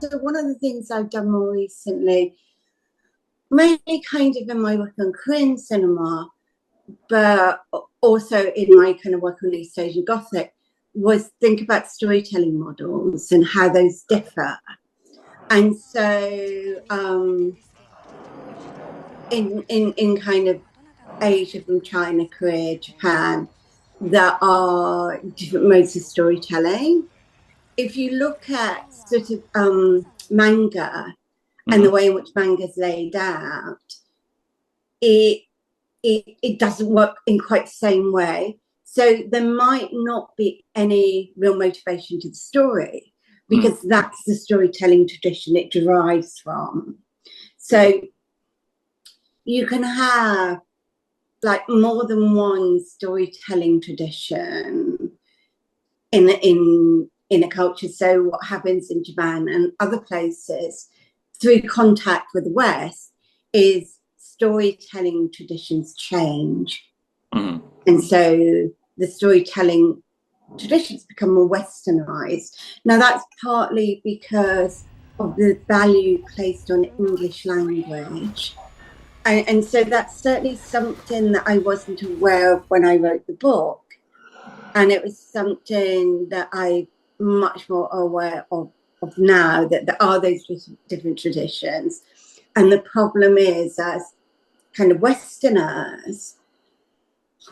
So one of the things I've done more recently, mainly kind of in my work on Korean cinema, but also in my kind of work on East Asian Gothic, was think about storytelling models and how those differ. And so in kind of Asia, from China, Korea, Japan, there are different modes of storytelling. If you look at sort of manga and the way in which manga is laid out, it it doesn't work in quite the same way. So there might not be any real motivation to the story because that's the storytelling tradition it derives from. So you can have like more than one storytelling tradition in a culture. So what happens in Japan and other places through contact with the West is storytelling traditions change. And so the storytelling traditions become more westernized. Now that's partly because of the value placed on English language. And so that's certainly something that I wasn't aware of when I wrote the book. And it was something that I'm much more aware of now, that there are those different traditions. And the problem is, as kind of Westerners,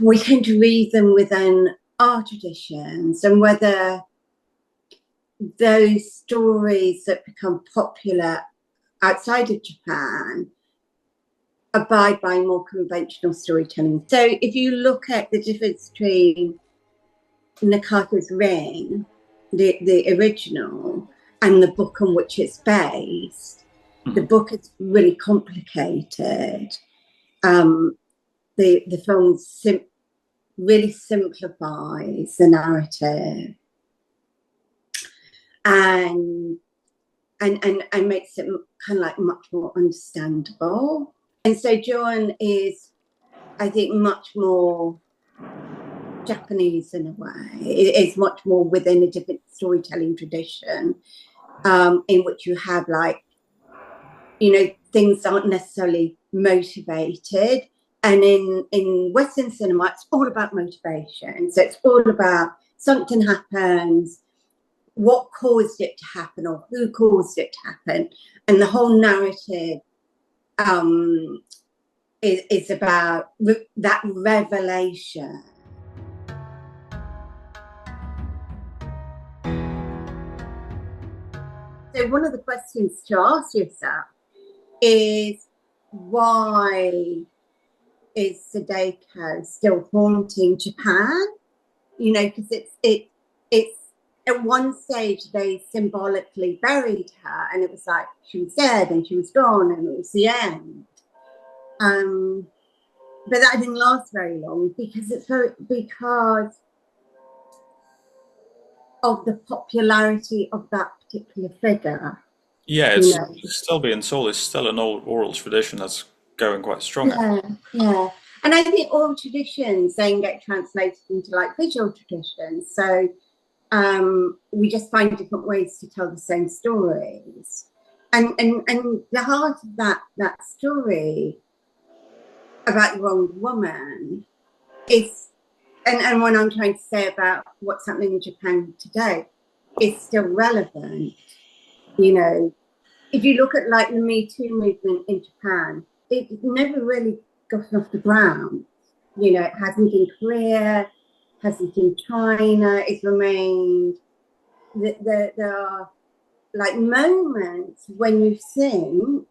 we tend to read them within our traditions, and whether those stories that become popular outside of Japan abide by more conventional storytelling. So if you look at the difference between Nakata's Ring, the original, and the book on which it's based, the book is really complicated. The film really simplifies the narrative and makes it kind of like much more understandable. And so Joan is, I think, much more Japanese in a way. It's much more within a different storytelling tradition, in which you have like, you know, things aren't necessarily motivated. And in Western cinema, it's all about motivation. So it's all about something happens, what caused it to happen, or who caused it to happen. And the whole narrative is about that revelation. So one of the questions to ask yourself is, why is Sadako still haunting Japan? You know, because it's at one stage they symbolically buried her, and it was like she was dead and she was gone, and it was the end. But that didn't last very long because of the popularity of that particular figure. Yeah, it's still being sold. It's still an oral tradition that's going quite strong. Yeah. And I think oral traditions then get translated into like visual traditions. So we just find different ways to tell the same stories. And the heart of that story about the wronged woman is, and what I'm trying to say about what's happening in Japan today, is still relevant. You know, if you look at like the Me Too movement in Japan, it never really got off the ground. You know, it hasn't in Korea, hasn't in China. It's remained. There are like moments when you think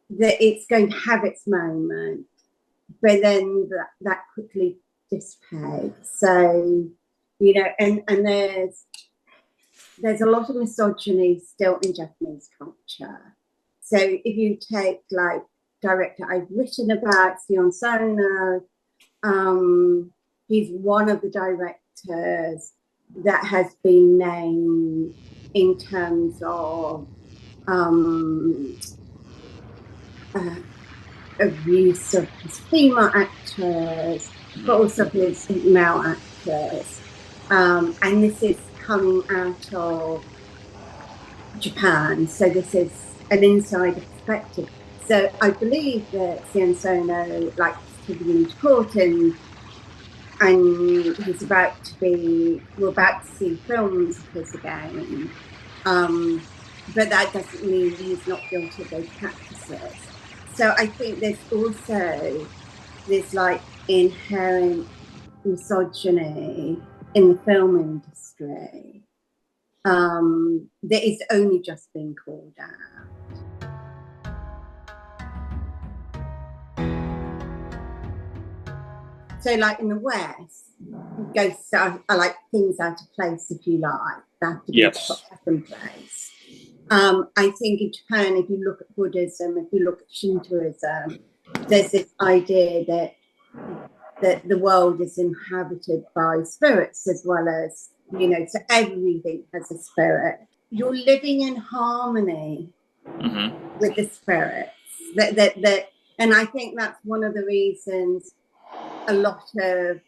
that it's going to have its moment, but then that quickly dissipates. So, you know, and there's a lot of misogyny still in Japanese culture. So if you take like director I've written about, Sion Sono, he's one of the directors that has been named in terms of abuse of his female actors, but also his male actors. And this is coming out of Japan. So this is an insider perspective. So I believe that Sion Sono likes to be into court, and he's about to be, we're about to see films of his again. But that doesn't mean he's not guilty of those practices. So I think there's also this like inherent misogyny in the film industry that is only just being called out. So like in the West, ghosts are like things out of place, if you like. They have to be put in place. I think in Japan, if you look at Buddhism, if you look at Shintoism, there's this idea that the world is inhabited by spirits as well as, you know, so everything has a spirit. You're living in harmony with the spirits. And I think that's one of the reasons a lot of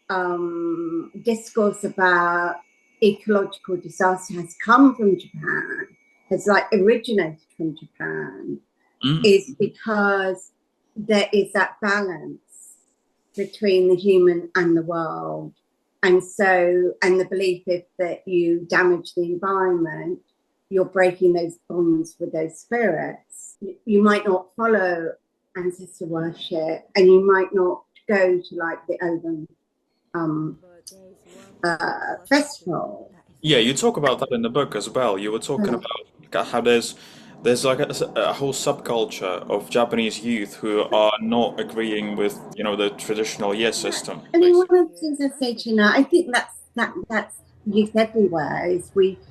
discourse about ecological disaster has come from Japan, has like originated from Japan, is because there is that balance between the human and the world. And so, and the belief is that you damage the environment, you're breaking those bonds with those spirits. You might not follow ancestor worship, and you might not go to like the Open festival. Yeah, you talk about that in the book as well. You were talking about how there's like a whole subculture of Japanese youth who are not agreeing with, you know, the traditional year system. I mean, one of the things I say to you now, I think that's youth everywhere. Is we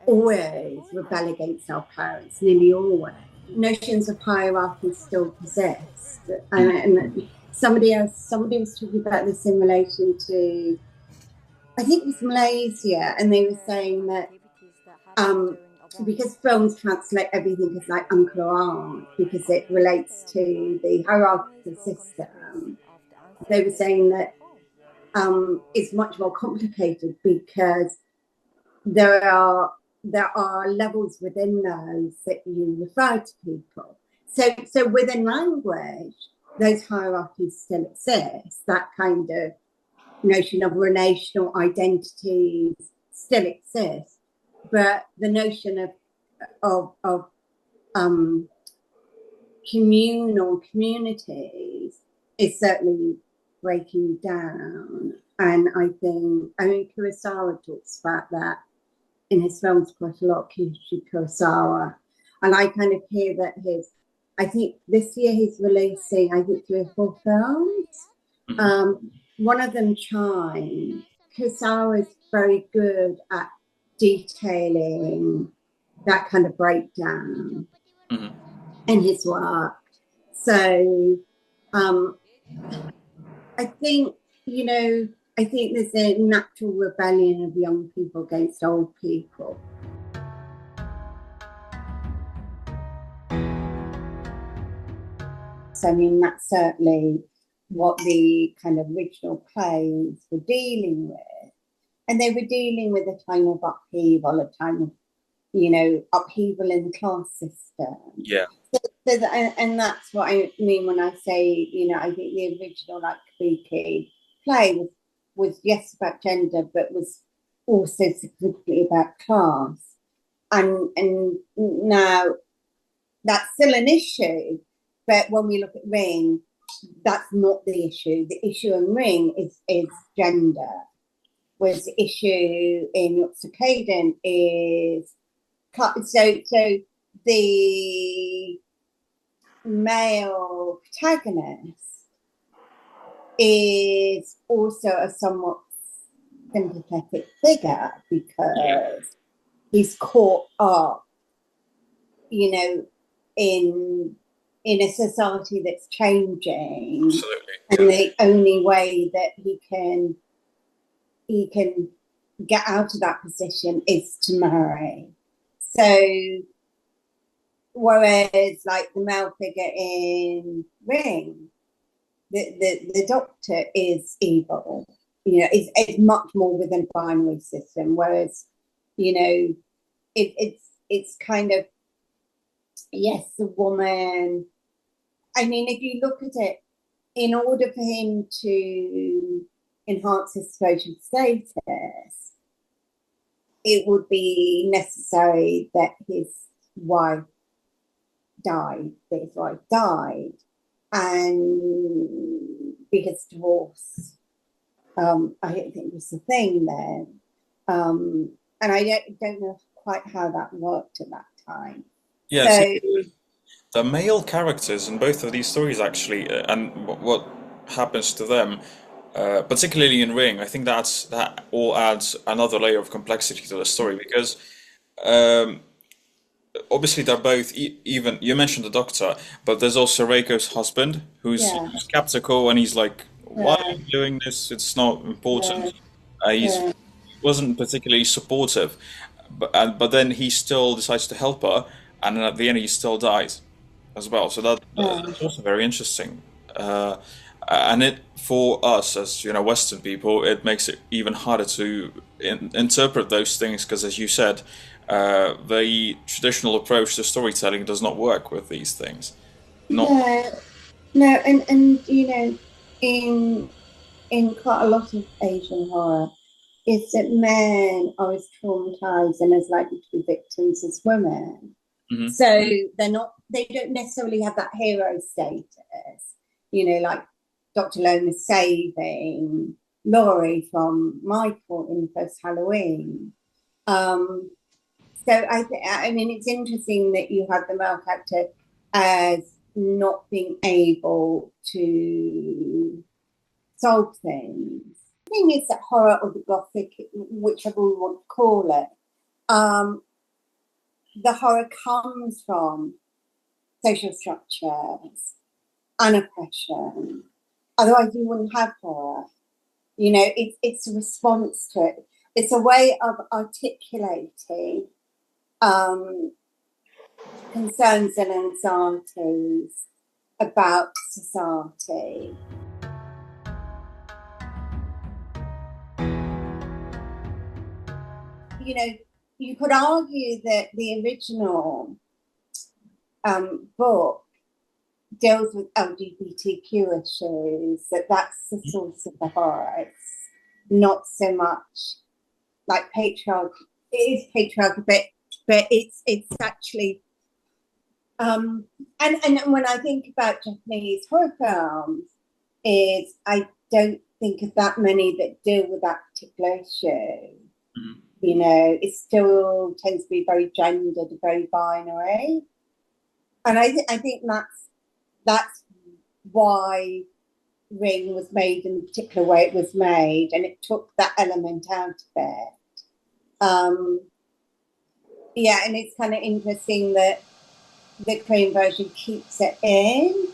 always rebel against our parents, nearly always. Notions of hierarchy still persist, and somebody was talking about this in relation to, I think it was Malaysia, and they were saying that because films translate everything as like uncle or aunt because it relates to the hierarchical system, they were saying that it's much more complicated because there are levels within those that you refer to people. So within language, those hierarchies still exist. That kind of notion of relational identities still exists, but the notion of communal communities is certainly breaking down. And I mean, Kurosawa talks about that in his films quite a lot, Kiyoshi Kurosawa. And I kind of hear that I think this year he's releasing, I think 3 or 4 films. One of them, Chime. Kurosawa is very good at detailing that kind of breakdown in his work. So I think, you know, I think there's a natural rebellion of young people against old people. So, I mean, that's certainly what the kind of original plays were dealing with. And they were dealing with a time of upheaval, a time of, you know, upheaval in the class system. Yeah. And that's what I mean when I say, you know, I think the original like Kabuki play was yes about gender, but was also significantly about class. And now that's still an issue, but when we look at Ring, that's not the issue. The issue in Ring is gender. Whereas the issue in Yotsukaden is so the male protagonist is also a somewhat sympathetic figure because he's caught up, you know, in a society that's changing. Absolutely. And the only way that he can get out of that position is to marry. So whereas like the male figure in Ring, the doctor is evil, you know, is much more within a binary system, whereas You know, it's kind of, yes, the woman. I mean, if you look at it, in order for him to enhance his social status, it would be necessary that his wife died, and because divorce, I don't think was the thing then, and I don't know quite how that worked at that time. Yeah, So see, the male characters in both of these stories actually, and what happens to them, particularly in Ring, I think that all adds another layer of complexity to the story because um, obviously they're both even. You mentioned the doctor, but there's also Reiko's husband yeah, who's skeptical and he's like, "Why are yeah, you doing this? It's not yeah, important." He yeah, wasn't particularly supportive, but then he still decides to help her, and then at the end he still dies as well. So yeah. that's also very interesting. Uh, and it for us as Western people, it makes it even harder to interpret those things because, as you said, the traditional approach to storytelling does not work with these things. Not No, no, and in quite a lot of Asian horror, is that men are as traumatized and as likely to be victims as women. Mhm. So they don't necessarily have that hero status, like Dr. Lomas saving Laurie from Michael in the first Halloween. Um, so I mean, it's interesting that you have the male character as not being able to solve things. The thing is that horror or the gothic, whichever we want to call it, the horror comes from social structures and oppression. Otherwise, you wouldn't have horror. It's a response to it. It's a way of articulating um, concerns and anxieties about society. You know, you could argue that the original book deals with LGBTQ issues, that's the source of the horror. It's not so much like patriarchy. It is patriarchy, but it's actually and when I think about Japanese horror films, is I don't think of that many that deal with that particular issue. Mhm. It still tends to be very gendered, very binary, and I think that's why Ring was made in the particular way it was made, and it took that element out of it. Yeah, and it's kind of interesting that the Korean version keeps it in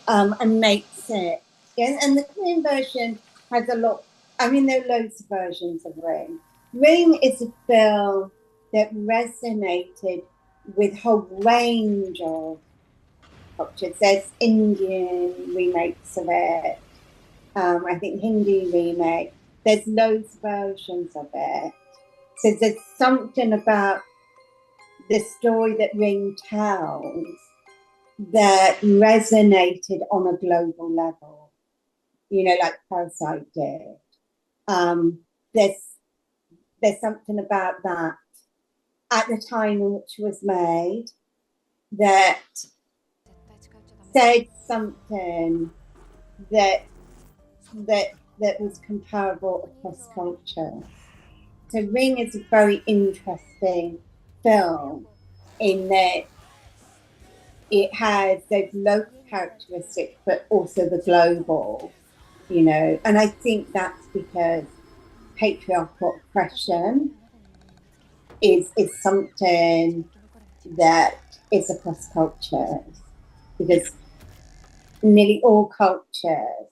and makes it. Yeah, and the Korean version has a lot. I mean, there are loads of versions of Ring. Ring is a film that resonated with a whole range of cultures. There's Indian remakes of it. I think Hindi remake. There's loads of versions of it. So there's something about the story that Ring tells that resonated on a global level, like Parasite did. Um, there's there's something about that at the time in which it was made that said something that that was comparable across culture. So Ring is a very interesting film in that it has those local characteristics, but also the global, and I think that's because patriarchal oppression is something that is across cultures, because nearly all cultures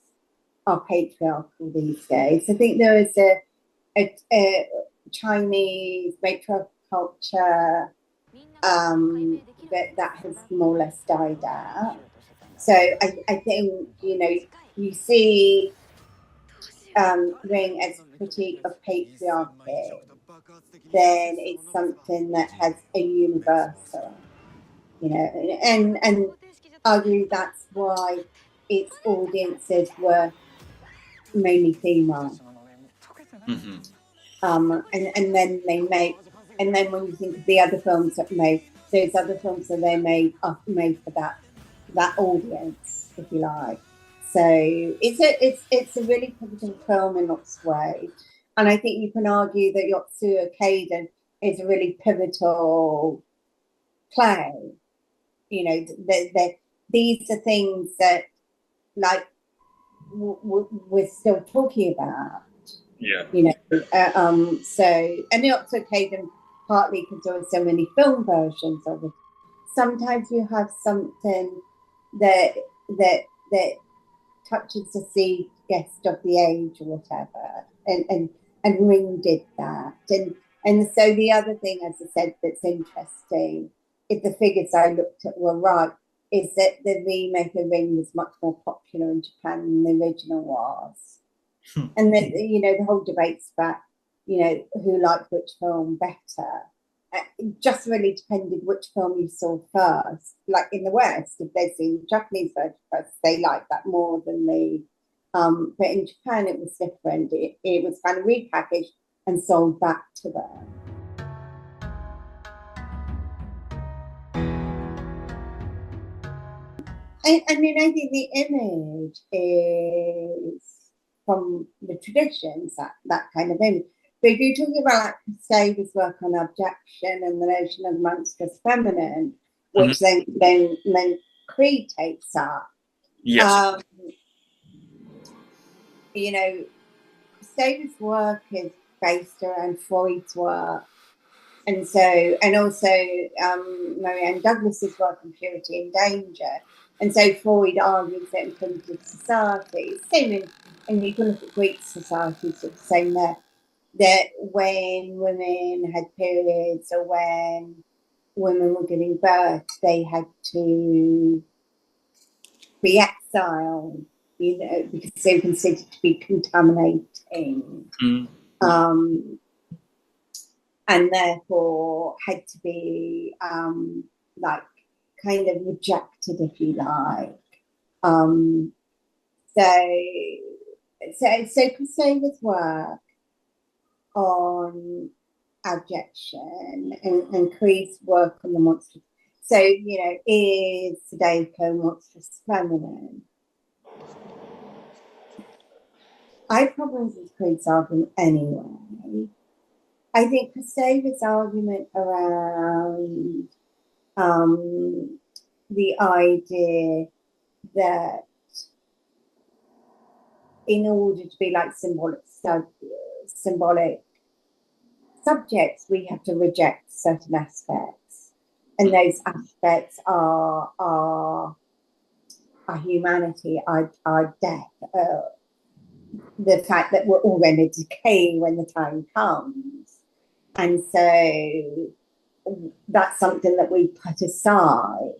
are patriarchal these days. I think there is a Chinese matriarchal culture that has more or less died out. So I think, you see Ring as a critique of patriarchy, then it's something that has a universal, you know, and argue that's why its audiences were mainly female. Mm-hmm. And then they make, and then when you think of the other films that made, those other films that they made are made for that audience, if you like. So it's a really pivotal film in lots of ways. And I think you can argue that Yotsuya Kaiden is a really pivotal play. You know, these are things that, like, we're still talking about. Yeah. You know, so, and Yotsuya Kaiden partly because there are so many film versions of it. Sometimes you have something that touches the zeitgeist of the age or whatever, and Ring did that, and so the other thing, as I said, that's interesting, if the figures I looked at were right, is that the remake of Ring was much more popular in Japan than the original was, and that, you know, the whole debate's about, you know, who liked which film better. It just really depended which film you saw first. Like in the West, if they've seen the Japanese version first, they liked that more than the. But in Japan, it was different. It was kind of repackaged and sold back to them. I mean, I think the image is from the traditions, that kind of image. But if you're talking about like David's work on abjection and the notion of monstrous feminine, which then Creed takes up, Yes. you know, David's work is based around Freud's work, and so, and also Marianne Douglas's work on purity and danger. And so Freud argues that in primitive societies, same in, and you can look at Greek societies, it's the same there, that when women had periods or when women were giving birth, they had to be exiled, you know, because they were considered to be contaminating. And therefore had to be like kind of rejected, if you like. So Casave's work on abjection and Creed's work on the monster. So, you know, is Sadako monstrous feminine? I have problems with Creed's argument anyway. I think Casave's argument around the idea that in order to be like symbolic subjects, we have to reject certain aspects, and those aspects are our humanity, our death, the fact that we're all going to decay when the time comes. And so that's something that we put aside.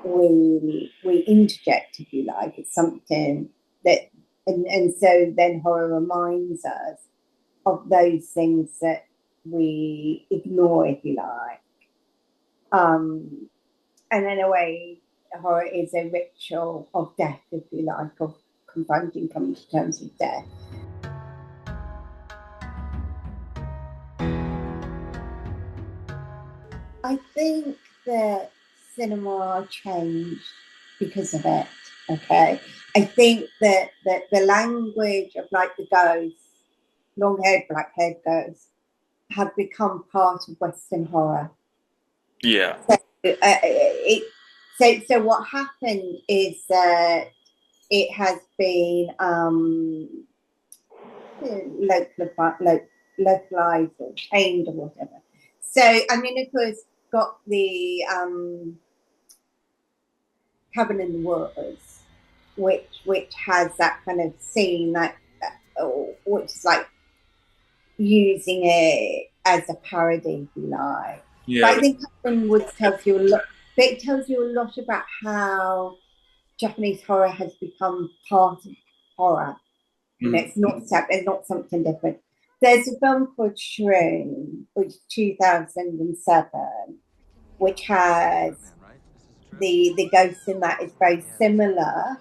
We interject, if you like. It's something that, and so then horror reminds us of those things that we ignore, if you like. And in a way, horror is a ritual of death, if you like, of confronting, coming to terms with death. I think that cinema changed because of it. Okay, I think that the language of like the ghosts, long-haired, black-haired ghosts, have become part of Western horror. Yeah. So what happened is that it has been localized or changed or whatever. So, I mean, of course, got the Cabin in the Woods, which has that kind of scene, that which is like using it as a parody, if you like. Yeah. But I think Cabin in the Woods tells you a lot. But it tells you a lot about how Japanese horror has become part of horror. You know, it's not something different. There's a film called Shroom, which is 2007, which has the ghost in that is very similar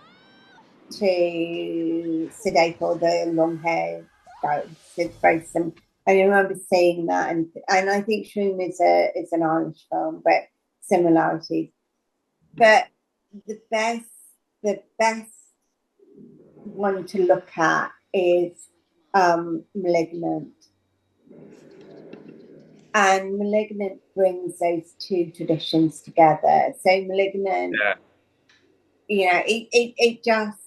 to Siddharth, or the long-haired ghost. It's very similar. I remember seeing that, and I think Shroom is an Irish film, but similarities. But the best one to look at is Malignant. And Malignant brings those two traditions together. So Malignant, Yeah. you know, it just,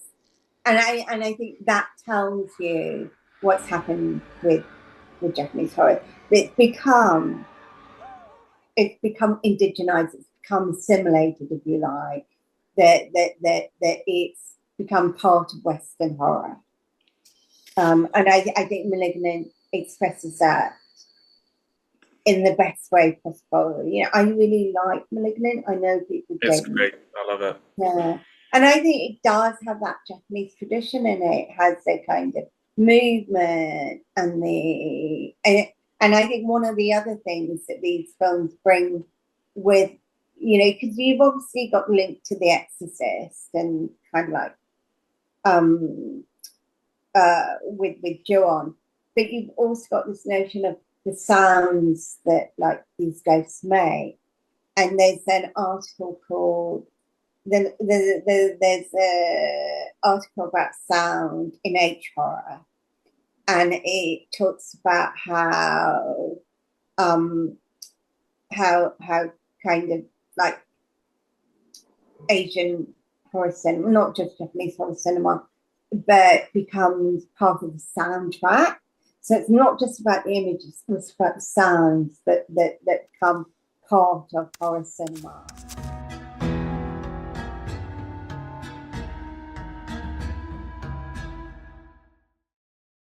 and I think that tells you what's happened with Japanese horror. It's become indigenized. It's become assimilated, if you like. That it's become part of Western horror. And I think Malignant expresses that in the best way possible. You know, I really like Malignant. I know people It's don't. great. I love it. Yeah. And I think it does have that Japanese tradition in it. It has the kind of movement and I think one of the other things that these films bring with, you know, because you've obviously got linked to The Exorcist and kind of like with Ju-on, but you've also got this notion of the sounds that like these ghosts make. And there's an article called there's an article about sound in H horror, and it talks about how kind of like Asian horror cinema, not just Japanese horror cinema, but becomes part of the soundtrack. So it's not just about the images, it's about the sounds that become part of horror cinema.